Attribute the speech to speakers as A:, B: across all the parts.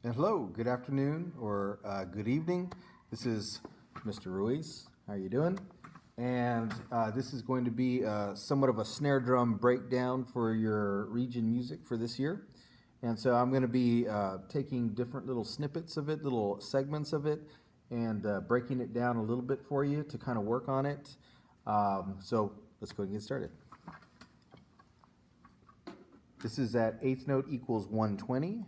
A: Hello, good afternoon or good evening. This is Mr. Ruiz. How are you doing? And this is going to be somewhat of a snare drum breakdown for your region music for this year. And so I'm going to be taking different little snippets of it, little segments of it, and breaking it down a little bit for you to kind of work on it. So let's go ahead and get started. This is at eighth note equals 120.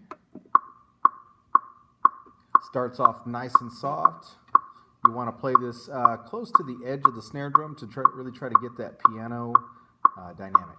A: Starts off nice and soft. You want to play this close to the edge of the snare drum to really try to get that piano dynamic.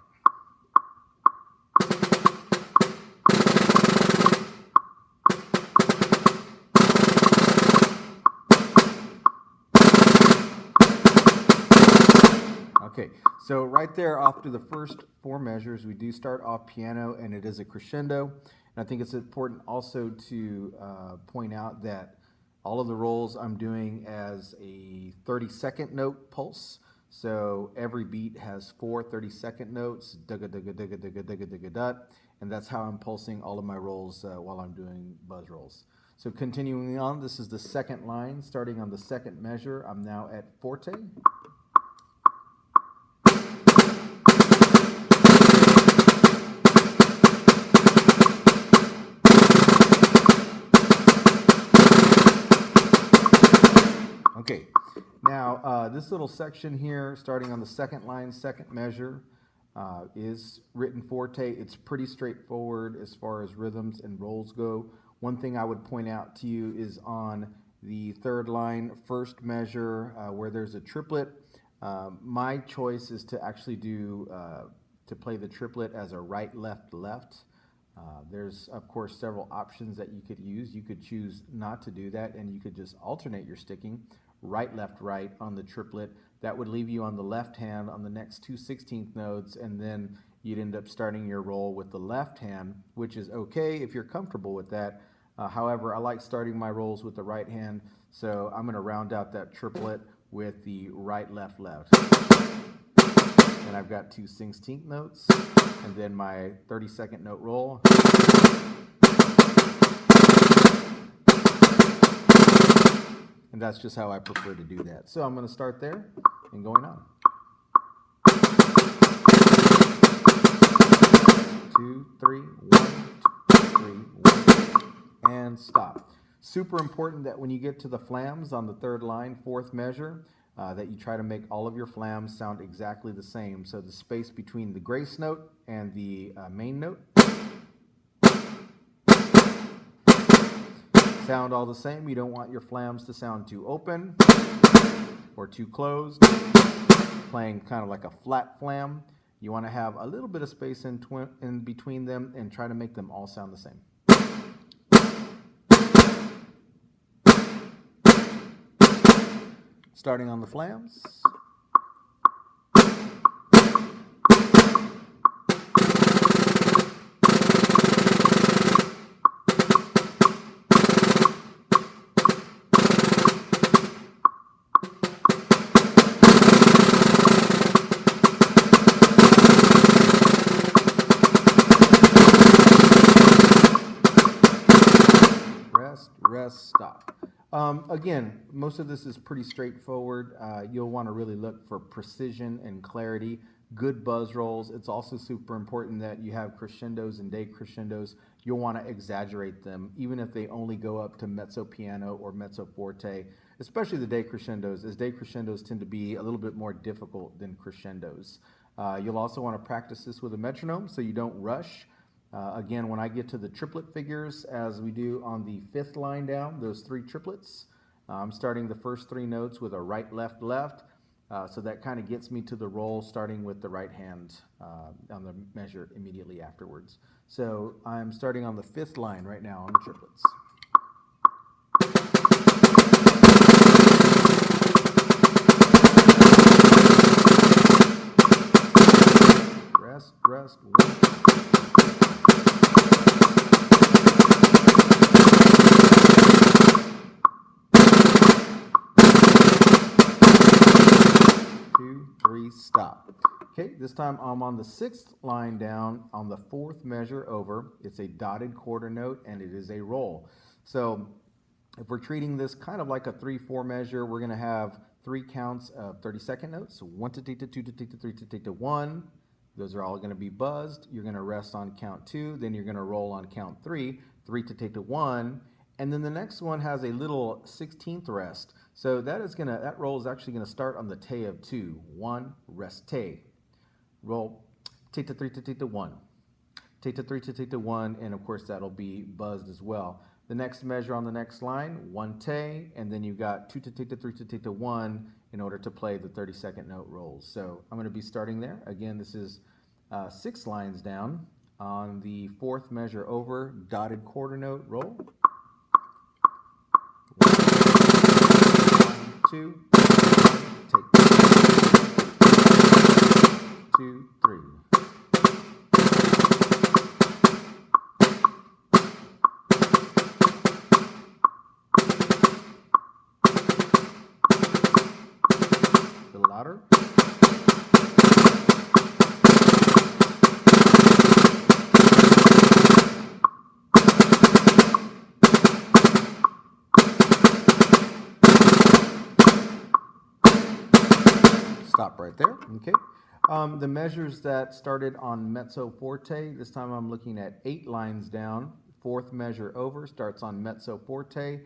A: Okay, so right there off to the first four measures, we do start off piano and it is a crescendo. And I think it's important also to point out that all of the rolls I'm doing as a 30-second note pulse. So every beat has four 30-second notes, dugga dugga dugga dugga dugga dugga dut, and that's how I'm pulsing all of my rolls while I'm doing buzz rolls. So continuing on, this is the second line, starting on the second measure. I'm now at forte. Okay, now this little section here, starting on the second line, second measure, is written forte. It's pretty straightforward as far as rhythms and rolls go. One thing I would point out to you is on the third line, first measure, where there's a triplet. My choice is to actually to play the triplet as a right, left, left. There's, of course, several options that you could use. You could choose not to do that, and you could just alternate your sticking, right, left, right on the triplet. That would leave you on the left hand on the next two 16th notes, and then you'd end up starting your roll with the left hand, which is okay if you're comfortable with that. However, I like starting my rolls with the right hand, so I'm going to round out that triplet with the right, left, left. And I've got two 16th notes, and then my 30-second note roll. And that's just how I prefer to do that. So I'm going to start there and going on. 2, 3, 1, 2, 3, 1, and stop. Super important that when you get to the flams on the third line, fourth measure, that you try to make all of your flams sound exactly the same. So the space between the grace note and the main note sound all the same. You don't want your flams to sound too open or too closed, playing kind of like a flat flam. You want to have a little bit of space in between them and try to make them all sound the same. Starting on the flams. Rest, stop. Again, most of this is pretty straightforward. You'll want to really look for precision and clarity, good buzz rolls. It's also super important that you have crescendos and decrescendos. You'll want to exaggerate them, even if they only go up to mezzo piano or mezzo forte, especially the decrescendos, as decrescendos tend to be a little bit more difficult than crescendos. You'll also want to practice this with a metronome so you don't rush. Again, when I get to the triplet figures, as we do on the fifth line down, those three triplets, I'm starting the first three notes with a right, left, left. So that kind of gets me to the roll, starting with the right hand on the measure immediately afterwards. So I'm starting on the fifth line right now on the triplets. Rest, one. 2, 3, stop. Okay, this time I'm on the 6th line down on the 4th measure over. It's a dotted quarter note and it is a roll. So if we're treating this kind of like a 3/4 measure, we're going to have 3 counts of 30-second notes. So 1 to take to 2 to take to 3 to take to 1. Those are all going to be buzzed. You're going to rest on count 2, then you're going to roll on count 3, 3 to take to 1, and then the next one has a little 16th rest. So that roll is actually going to start on the te of 2. 1, rest te. Roll take to 3 to take to 1. Take to 3 to take to 1, and of course that'll be buzzed as well. The next measure on the next line, 1 te, and then you've got 2 to take to 3 to take to 1 in order to play the 30-second note rolls. So I'm going to be starting there. Again, this is 6 lines down on the 4th measure over, dotted quarter note roll. 1, 2, take 2, 3. A little louder. Stop right there. Okay. The measures that started on mezzo forte, this time I'm looking at 8 lines down. 4th measure over starts on mezzo forte.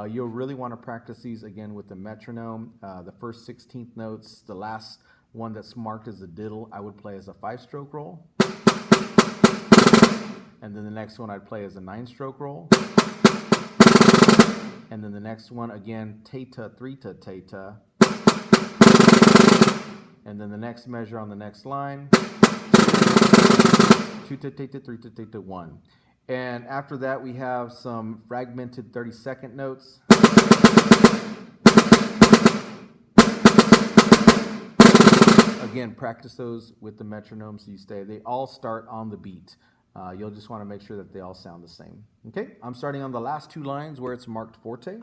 A: You'll really want to practice these again with the metronome. The first 16th notes, the last one that's marked as a diddle, I would play as a 5-stroke roll. And then the next one I'd play as a 9-stroke roll. And then the next one, again, teta, 3 to teta. And then the next measure on the next line, 2 to teta, 3 to teta, 1. And after that, we have some fragmented 30-second notes. Again, practice those with the metronome so you stay. They all start on the beat. You'll just want to make sure that they all sound the same. Okay, I'm starting on the last 2 lines where it's marked forte.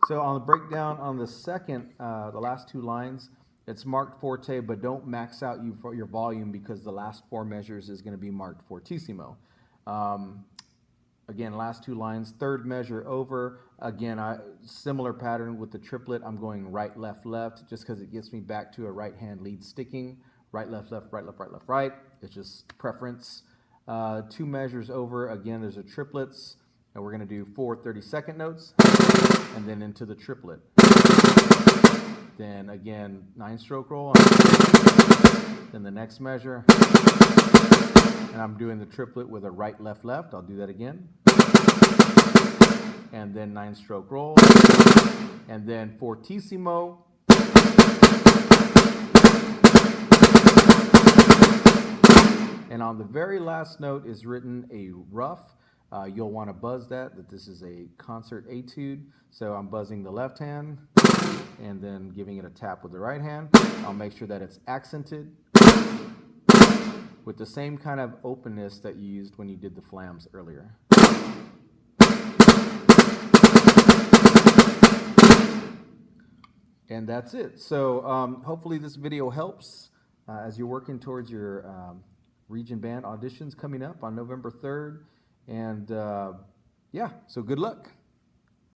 A: So on the breakdown on the second, the last 2 lines, it's marked forte, but don't max out your volume because the last 4 measures is going to be marked fortissimo. Again, last 2 lines, 3rd measure over. Again, similar pattern with the triplet. I'm going right, left, left, just because it gets me back to a right-hand lead sticking. Right, left, left, right, left, right, left, right. It's just preference. 2 measures over. Again, there's a triplets. And we're going to do 4 30-second notes, and then into the triplet. Then again, 9-stroke roll. Then the next measure. And I'm doing the triplet with a right, left, left. I'll do that again. And then 9-stroke roll. And then fortissimo. And on the very last note is written a rough. You'll want to buzz that this is a concert etude. So I'm buzzing the left hand and then giving it a tap with the right hand. I'll make sure that it's accented with the same kind of openness that you used when you did the flams earlier. And that's it. So hopefully this video helps as you're working towards your region band auditions coming up on November 3rd. And yeah, so good luck.